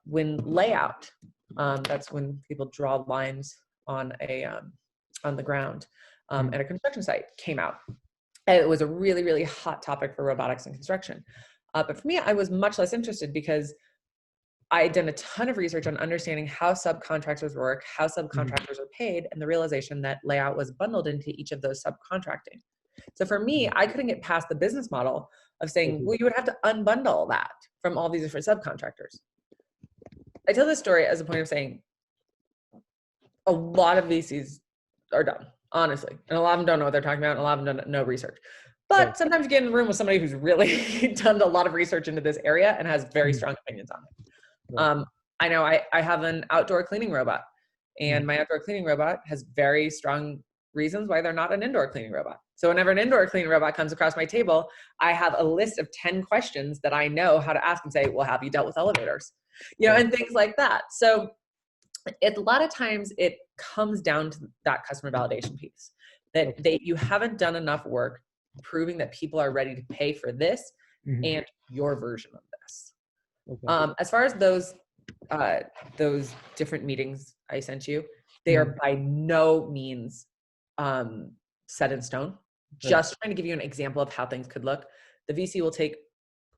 when layout, that's when people draw lines on the ground at a construction site, came out. And it was a really, really hot topic for robotics and construction. But for me, I was much less interested because I had done a ton of research on understanding how subcontractors work, how subcontractors are paid, and the realization that layout was bundled into each of those subcontracting. So for me, I couldn't get past the business model of saying, well, you would have to unbundle that from all these different subcontractors. I tell this story as a point of saying a lot of VCs are dumb, honestly. And a lot of them don't know what they're talking about, and a lot of them don't know research. But sometimes you get in the room with somebody who's really done a lot of research into this area and has very strong opinions on it. I know I have an outdoor cleaning robot, and my outdoor cleaning robot has very strong reasons why they're not an indoor cleaning robot. So whenever an indoor cleaning robot comes across my table, I have a list of 10 questions that I know how to ask and say, well, have you dealt with elevators? You know, and things like that. So a lot of times it comes down to that customer validation piece, that you haven't done enough work proving that people are ready to pay for this and your version of this. As far as those different meetings I sent you, they are by no means set in stone. Just trying to give you an example of how things could look. The VC will take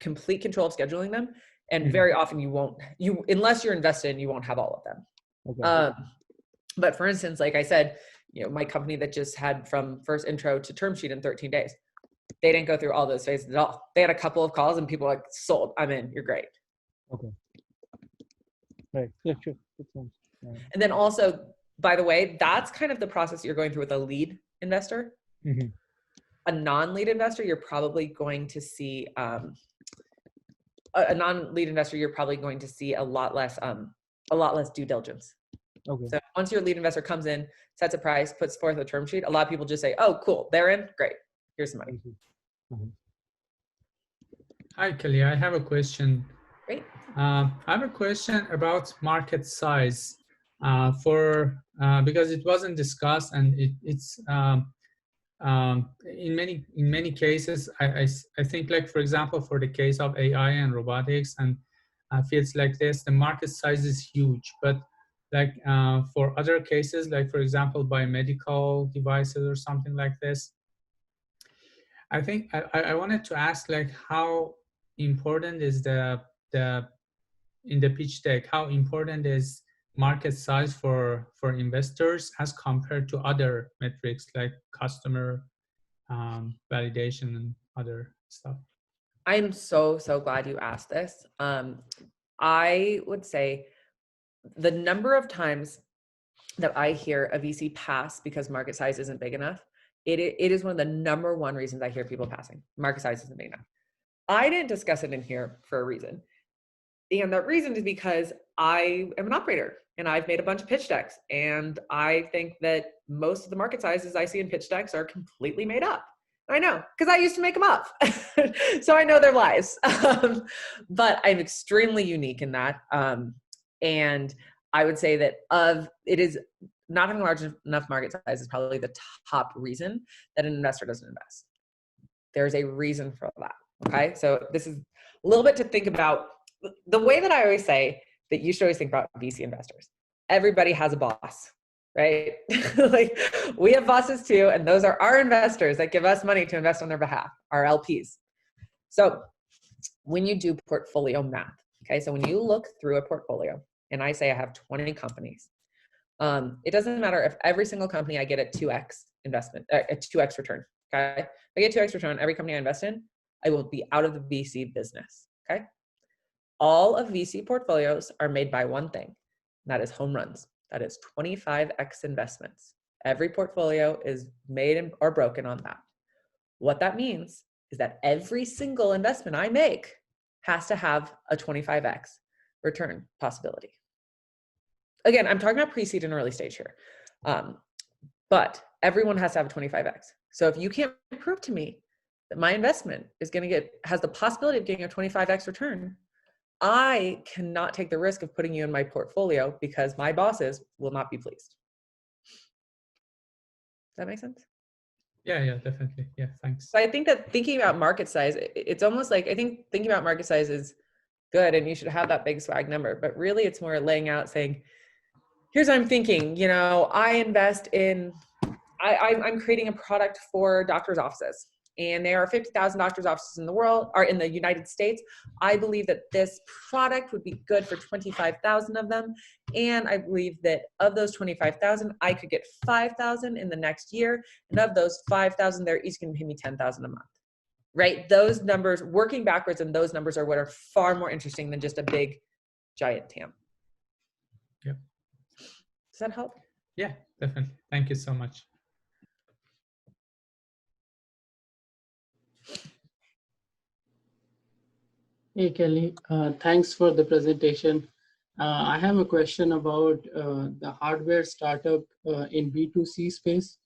complete control of scheduling them, and very often unless you're invested, you won't have all of them. But for instance, like I said, you know, my company that just had from first intro to term sheet in 13 days, they didn't go through all those phases at all. They had a couple of calls and people were like, sold, I'm in, you're great. Right. Yeah, sure. And then also, by the way, that's kind of the process you're going through with a lead investor. A non-lead investor, you're probably going to see a non-lead investor, you're probably going to see a lot less due diligence. So once your lead investor comes in, sets a price, puts forth a term sheet, a lot of people just say, oh, cool, they're in, great, here's some money. Hi, Kelly, I have a question. Great. I have a question about market size because it wasn't discussed, and in many cases, I think, like, for example, for the case of AI and robotics and fields like this, the market size is huge. But like for other cases, like for example, biomedical devices or something like this, I think I wanted to ask, like, how important is the in the pitch deck, how important is market size for investors as compared to other metrics like customer validation and other stuff? I'm so glad you asked this. I would say the number of times that I hear a VC pass because market size isn't big enough, it is one of the number one reasons I hear people passing. Market size isn't big enough. I didn't discuss it in here for a reason. And that reason is because I am an operator and I've made a bunch of pitch decks. And I think that most of the market sizes I see in pitch decks are completely made up. I know, because I used to make them up. So I know they're lies. But I'm extremely unique in that. And I would say that it is not having a large enough market size is probably the top reason that an investor doesn't invest. There's a reason for that. Okay. So this is a little bit to think about. The way that I always say that you should always think about VC investors. Everybody has a boss, right? Like, we have bosses too, and those are our investors that give us money to invest on their behalf, our LPs. So when you do portfolio math, okay, so when you look through a portfolio, and I say I have 20 companies, it doesn't matter if every single company I get a 2x investment, a 2x return, okay? If I get 2x return, every company I invest in, I will be out of the VC business, okay? All of VC portfolios are made by one thing, and that is home runs. That is 25x investments. Every portfolio is made or broken on that. What that means is that every single investment I make has to have a 25x return possibility. Again, I'm talking about pre-seed and early stage here, but everyone has to have a 25x. So if you can't prove to me that my investment is has the possibility of getting a 25x return, I cannot take the risk of putting you in my portfolio because my bosses will not be pleased. Does that make sense? Yeah, definitely. Yeah, thanks. So I think that thinking about market size, it's almost like, I think thinking about market size is good and you should have that big swag number, but really it's more laying out saying, here's what I'm thinking, I invest in, I'm creating a product for doctors' offices. And there are 50,000 doctors' offices in the world, or in the United States. I believe that this product would be good for 25,000 of them. And I believe that of those 25,000, I could get 5,000 in the next year. And of those 5,000, they're each going to pay me 10,000 a month, right? Those numbers, working backwards, and those numbers are what are far more interesting than just a big, giant TAM. Yep. Does that help? Yeah, definitely. Thank you so much. Hey, Kelly, thanks for the presentation. I have a question about the hardware startup in B2C space.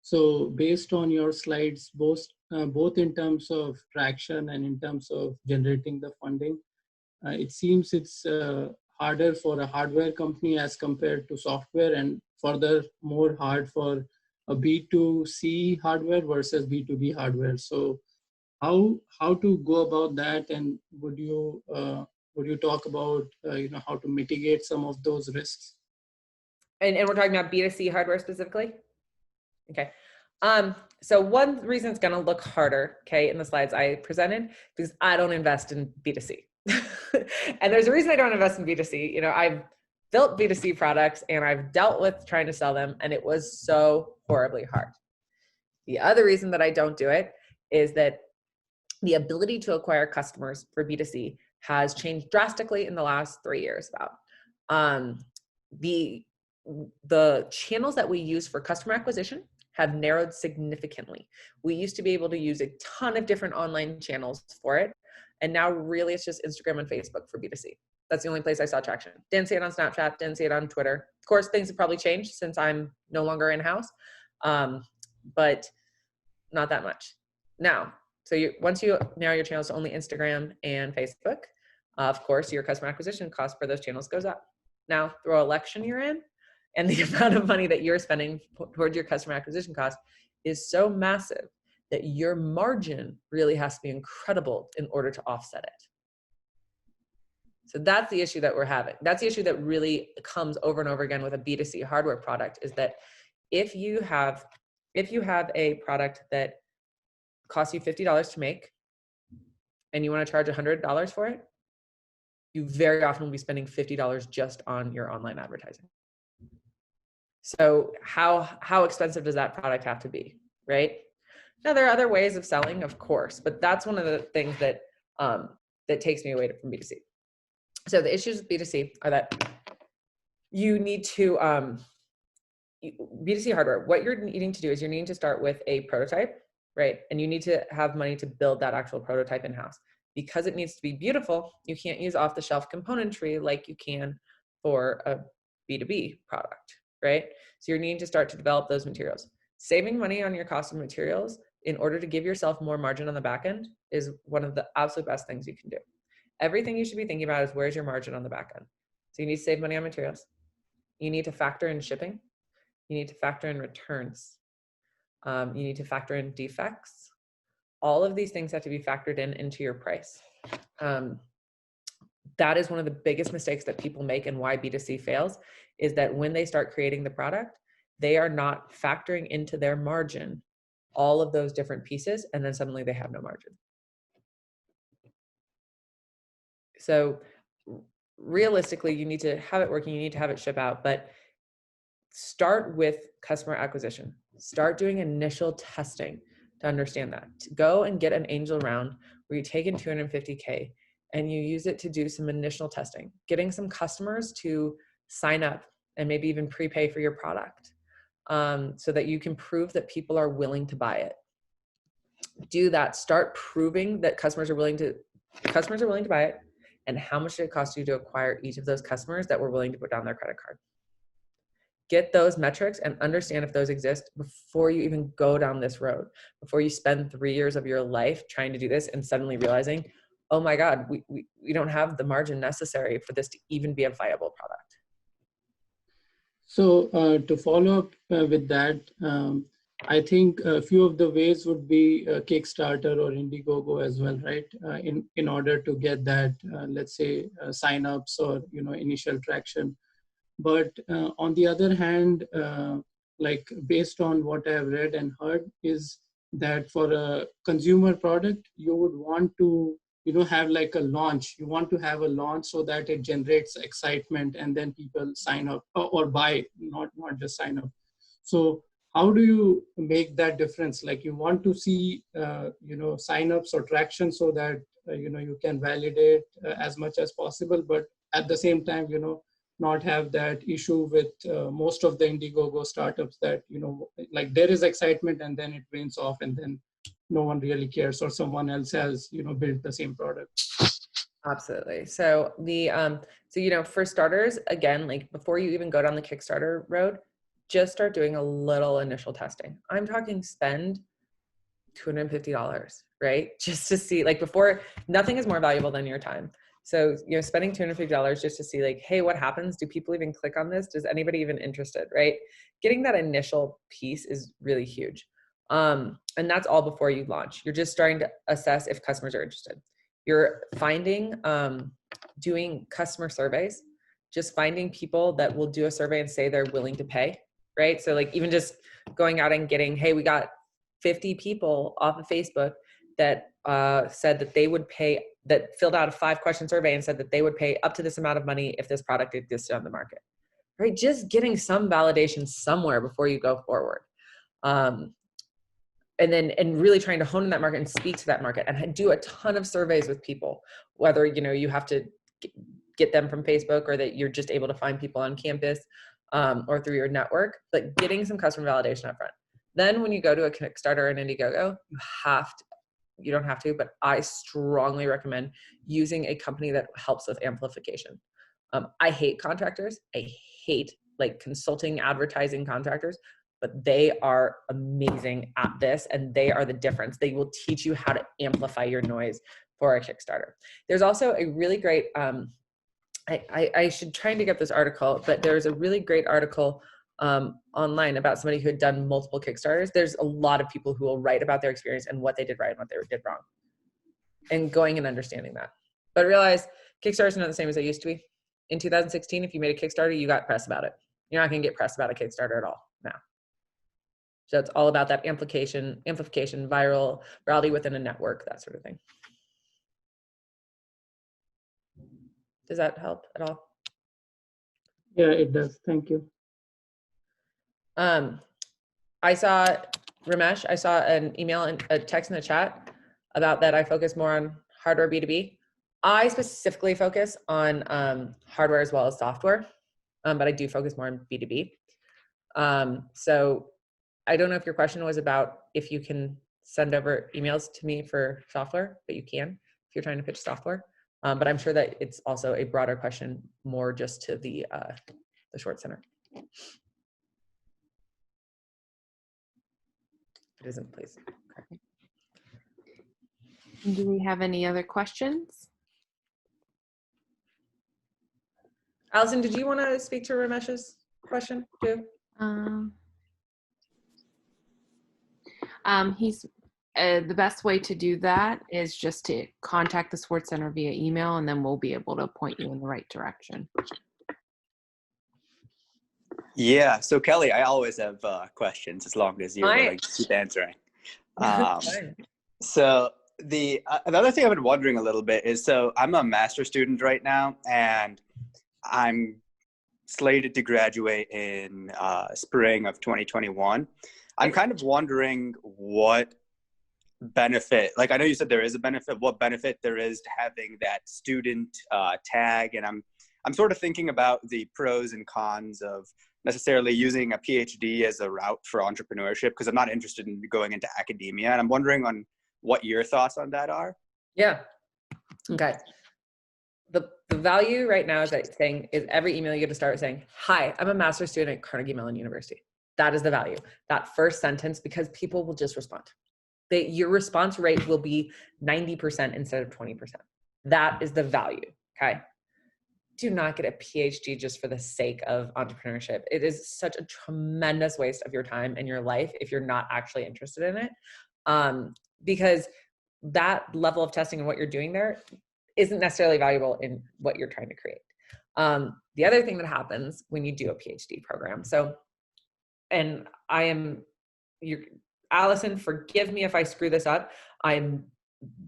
So based on your slides, both in terms of traction and in terms of generating the funding, it seems it's harder for a hardware company as compared to software, and further more hard for a B2C hardware versus B2B hardware. So how to go about that, and would you talk about how to mitigate some of those risks? And we're talking about B2C hardware specifically? Okay. So one reason it's going to look harder, okay, in the slides I presented, because I don't invest in B2C. And there's a reason I don't invest in B2C. I've built B2C products and I've dealt with trying to sell them, and it was so horribly hard. The other reason that I don't do it is that the ability to acquire customers for B2C has changed drastically in the last 3 years. The channels that we use for customer acquisition have narrowed significantly. We used to be able to use a ton of different online channels for it. And now really it's just Instagram and Facebook for B2C. That's the only place I saw traction. Didn't see it on Snapchat, didn't see it on Twitter. Of course, things have probably changed since I'm no longer in-house, but not that much. Now, so once you narrow your channels to only Instagram and Facebook, of course, your customer acquisition cost for those channels goes up. Now, throw election year in, and the amount of money that you're spending towards your customer acquisition cost is so massive that your margin really has to be incredible in order to offset it. So that's the issue that we're having. That's the issue that really comes over and over again with a B2C hardware product, is that if you have a product that costs you $50 to make and you want to charge $100 for it, you very often will be spending $50 just on your online advertising. So how expensive does that product have to be, right? Now, there are other ways of selling, of course, but that's one of the things that that takes me away from B2C. So the issues with B2C are that you need to, B2C hardware, what you're needing to do is you're needing to start with a prototype, right? And you need to have money to build that actual prototype in-house. Because it needs to be beautiful, you can't use off-the-shelf componentry like you can for a B2B product, right? So you're needing to start to develop those materials. Saving money on your cost of materials in order to give yourself more margin on the back end is one of the absolute best things you can do. Everything you should be thinking about is, where's your margin on the back end? So you need to save money on materials. You need to factor in shipping. You need to factor in returns. You need to factor in defects. All of these things have to be factored into your price. That is one of the biggest mistakes that people make, and why B2C fails, is that when they start creating the product, they are not factoring into their margin all of those different pieces, and then suddenly they have no margin. So realistically, you need to have it working, you need to have it ship out, but start with customer acquisition. Start doing initial testing to understand that. To go and get an angel round where you take in 250K and you use it to do some initial testing, getting some customers to sign up and maybe even prepay for your product, so that you can prove that people are willing to buy it. Do that. Start proving that customers are willing to buy it, and how much did it cost you to acquire each of those customers that were willing to put down their credit card. Get those metrics and understand if those exist before you even go down this road, before you spend 3 years of your life trying to do this and suddenly realizing, oh my God, we don't have the margin necessary for this to even be a viable product. So to follow up with that, I think a few of the ways would be Kickstarter or Indiegogo as well, right? In order to get that, let's say, signups or initial traction. But on the other hand, like based on what I've read and heard, is that for a consumer product, you would want to have like a launch. You want to have a launch so that it generates excitement, and then people sign up or buy, not just sign up. So how do you make that difference? Like, you want to see signups or traction so that you can validate as much as possible, but at the same time not have that issue with most of the Indiegogo startups that like there is excitement and then it wanes off, and then no one really cares, or someone else has built the same product. Absolutely. So for starters, again, like before you even go down the Kickstarter road, just start doing a little initial testing. I'm talking spend $250, right? Just to see, like, before, nothing is more valuable than your time. So, spending $250 just to see, like, hey, what happens? Do people even click on this? Does anybody even interested, right? Getting that initial piece is really huge. And that's all before you launch. You're just starting to assess if customers are interested. You're finding, doing customer surveys, just finding people that will do a survey and say they're willing to pay, right? So like even just going out and getting, hey, we got 50 people off of Facebook that said that they would pay, that filled out a 5-question survey and said that they would pay up to this amount of money if this product existed on the market, right? Just getting some validation somewhere before you go forward. And really trying to hone in that market and speak to that market and do a ton of surveys with people, whether, you have to get them from Facebook or that you're just able to find people on campus or through your network, but getting some customer validation up front. Then when you go to a Kickstarter and Indiegogo, you don't have to, but I strongly recommend using a company that helps with amplification. I hate contractors. I hate like consulting, advertising contractors, but they are amazing at this and they are the difference. They will teach you how to amplify your noise for a Kickstarter. There's also a really great, I should try to get this article, but there's a really great article online about somebody who had done multiple Kickstarters, there's a lot of people who will write about their experience and what they did right and what they did wrong, and going and understanding that. But realize Kickstarters are not the same as they used to be. In 2016, if you made a Kickstarter, you got press about it. You're not going to get press about a Kickstarter at all now. So it's all about that amplification, virality within a network, that sort of thing. Does that help at all? Yeah, it does. Thank you. I saw, Ramesh, I saw an email and a text in the chat about that I focus more on hardware B2B. I specifically focus on hardware as well as software, but I do focus more on B2B. So I don't know if your question was about if you can send over emails to me for software, but you can if you're trying to pitch software. But I'm sure that it's also a broader question, more just to the Short Center. It isn't, please. Okay. Do we have any other questions? Allison, did you want to speak to Ramesh's question too? He's the best way to do that is just to contact the Sports Center via email, and then we'll be able to point you in the right direction. Yeah. So Kelly, I always have questions as long as you're willing to keep answering. So the another thing I've been wondering a little bit is, so I'm a master's student right now, and I'm slated to graduate in spring of 2021. I'm kind of wondering what benefit, like I know you said there is a benefit, what benefit there is to having that student tag, and I'm sort of thinking about the pros and cons of necessarily using a PhD as a route for entrepreneurship, because I'm not interested in going into academia, and I'm wondering on what your thoughts on that are. Yeah. Okay. The value right now is that saying is every email you get to start saying, "Hi, I'm a master's student at Carnegie Mellon University." That is the value. That first sentence, because people will just respond. Your response rate will be 90% instead of 20%. That is the value. Okay. Do not get a PhD just for the sake of entrepreneurship. It is such a tremendous waste of your time and your life if you're not actually interested in it. Because that level of testing and what you're doing there isn't necessarily valuable in what you're trying to create. The other thing that happens when you do a PhD program. So, and Allison, forgive me if I screw this up. I'm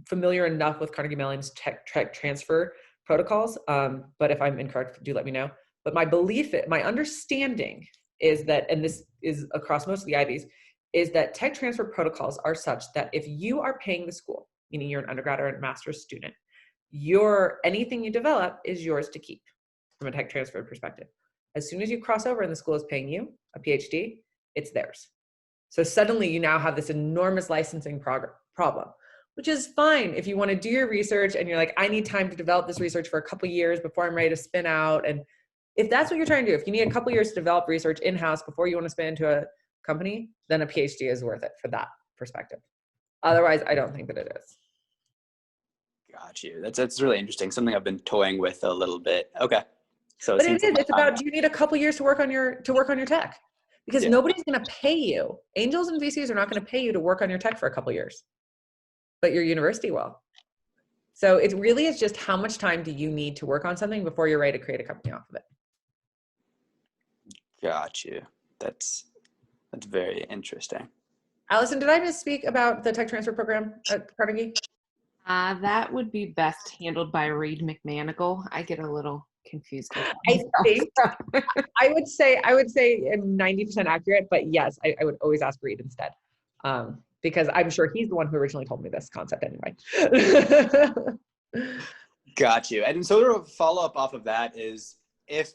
familiar enough with Carnegie Mellon's tech transfer protocols, but if I'm incorrect, do let me know. But my understanding is that, and this is across most of the IBs, is that tech transfer protocols are such that if you are paying the school, meaning you're an undergrad or a master's student, anything you develop is yours to keep from a tech transfer perspective. As soon as you cross over and the school is paying you a PhD, it's theirs. So suddenly you now have this enormous licensing problem, which is fine if you want to do your research and you're like, I need time to develop this research for a couple of years before I'm ready to spin out. And if that's what you're trying to do, if you need a couple of years to develop research in-house before you want to spin into a company, then a PhD is worth it for that perspective. Otherwise, I don't think that it is. Got you. That's really interesting. Something I've been toying with a little bit. Okay. So but it's about, do you need a couple years to work on your tech? Because nobody's going to pay you. Angels and VCs are not going to pay you to work on your tech for a couple years, but your university will. So it really is just how much time do you need to work on something before you're ready to create a company off of it. Got you. That's very interesting. Allison, did I just speak about the tech transfer program at Carnegie? That would be best handled by Reed McManigal. I get a little confused with that. I would say 90% accurate, but yes, I would always ask Reed instead. Because I'm sure he's the one who originally told me this concept anyway. Got you. And sort of follow up off of that is, if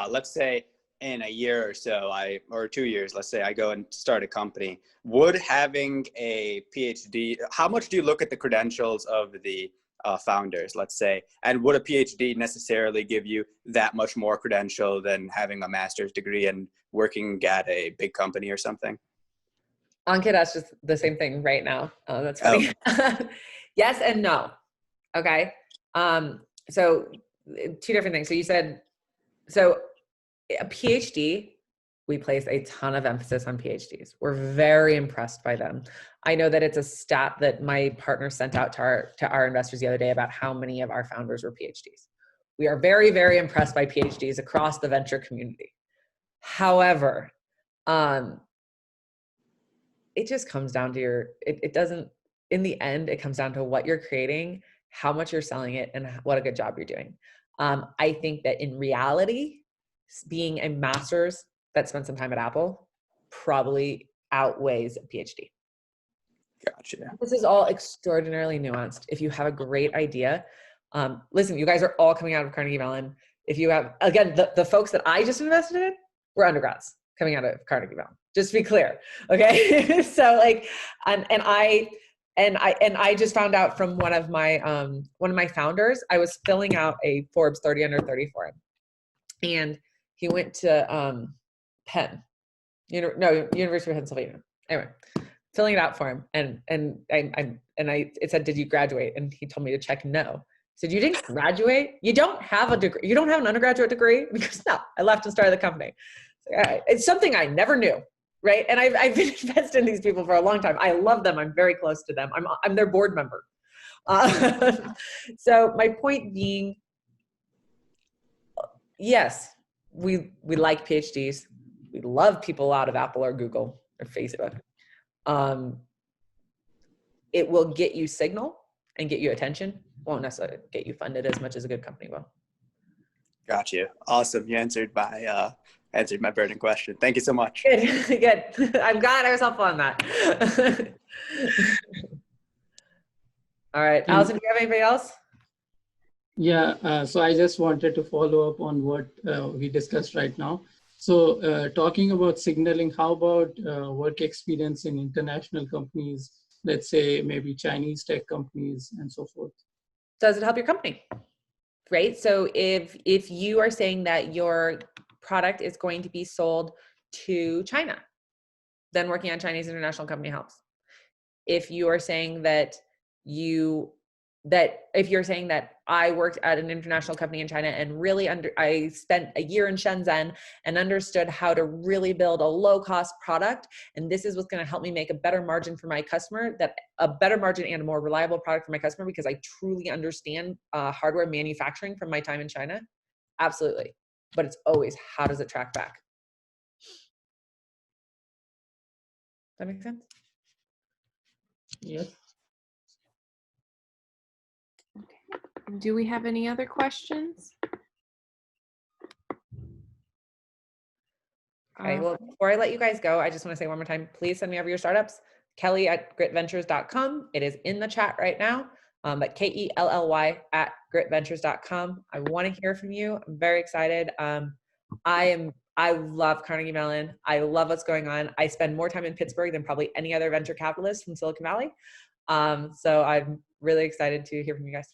let's say in a year or so, or 2 years, let's say I go and start a company, would having a PhD, how much do you look at the credentials of the founders, let's say, and would a PhD necessarily give you that much more credential than having a master's degree and working at a big company or something? Ankit asked just the same thing right now. That's funny. Oh. Yes and no. Okay. So two different things. So you said, so a PhD we place a ton of emphasis on PhDs. We're very impressed by them. I know that it's a stat that my partner sent out to our investors the other day about how many of our founders were PhDs. We are very, very impressed by PhDs across the venture community. However, it just comes down to it doesn't, in the end, it comes down to what you're creating, how much you're selling it, and what a good job you're doing. I think that in reality, being a master's that spent some time at Apple probably outweighs a PhD. Gotcha. This is all extraordinarily nuanced. If you have a great idea, listen, you guys are all coming out of Carnegie Mellon. If you have, again, the folks that I just invested in were undergrads coming out of Carnegie Mellon, just to be clear. Okay. So like, and I just found out from one of my founders, I was filling out a Forbes 30 under 30 for him. And he went to Penn, University of Pennsylvania. Anyway, filling it out for him, and it said, "Did you graduate?" And he told me to check no. I said, "You didn't graduate? You don't have a degree? You don't have an undergraduate degrey?" Because no, I left and started the company. It's something I never knew, right? And I've been invested in these people for a long time. I love them. I'm very close to them. I'm their board member. So my point being, yes, we like PhDs. We love people out of Apple or Google or Facebook. It will get you signal and get you attention. Won't necessarily get you funded as much as a good company will. Gotcha. Awesome. You answered my burning question. Thank you so much. Good. Good. I'm glad I was helpful on that. All right. Allison, do you have anything else? Yeah, so I just wanted to follow up on what we discussed right now. So talking about signaling, how about work experience in international companies, let's say maybe Chinese tech companies and so forth? Does it help your company? Right? So if you are saying that your product is going to be sold to China, then working on Chinese international company helps. If you are saying that if you're saying that I worked at an international company in China and really I spent a year in Shenzhen and understood how to really build a low-cost product, and this is what's going to help me make a better margin for my customer, that a better margin and a more reliable product for my customer because I truly understand hardware manufacturing from my time in China, absolutely. But it's always, how does it track back? Does that make sense? Yes. Do we have any other questions? Okay, well, before I let you guys go, I just want to say one more time, please send me over your startups. Kelly@gritventures.com. It is in the chat right now, but KELLY@gritventures.com. I want to hear from you. I'm very excited. I love Carnegie Mellon. I love what's going on. I spend more time in Pittsburgh than probably any other venture capitalist from Silicon Valley. So I'm really excited to hear from you guys.